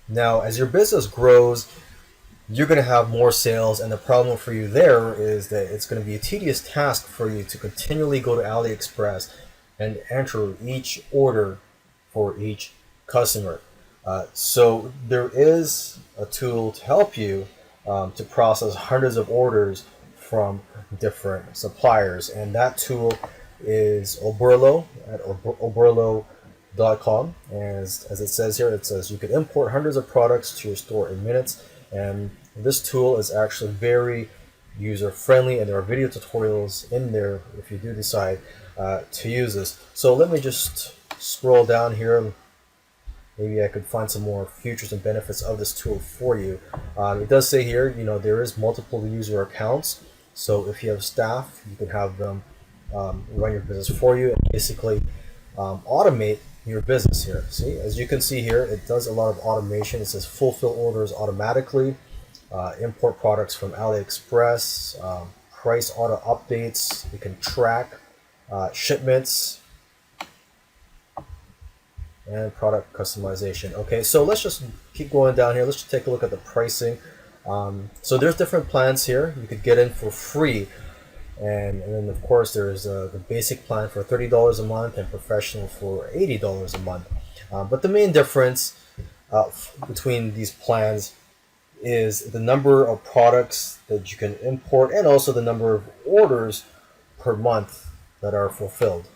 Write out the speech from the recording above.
Now, as your business grows, you're going to have more sales, and the problem for you there is that it's going to be a tedious task for you to continually go to AliExpress and enter each order for each customer. So there is a tool to help you to process hundreds of orders from different suppliers, and that tool is Oberlo at oberlo.com. As it says here, it says you can import hundreds of products to your store in minutes, and this tool is actually very user friendly, and there are video tutorials in there if you do decide to use this. So let me just scroll down here. Maybe I could find some more features and benefits of this tool for you. It does say here, there is multiple user accounts. So if you have staff, you can have them run your business for you and basically automate your business here. See, as you can see here, it does a lot of automation. It says fulfill orders automatically, import products from AliExpress, price auto updates. You can track shipments and product customization. Okay, so let's just keep going down here. Let's just take a look at the pricing. So there's different plans here. You could get in for free. And then, of course, there's the basic plan for $30 a month and professional for $80 a month. But the main difference between these plans is the number of products that you can import and also the number of orders per month that are fulfilled.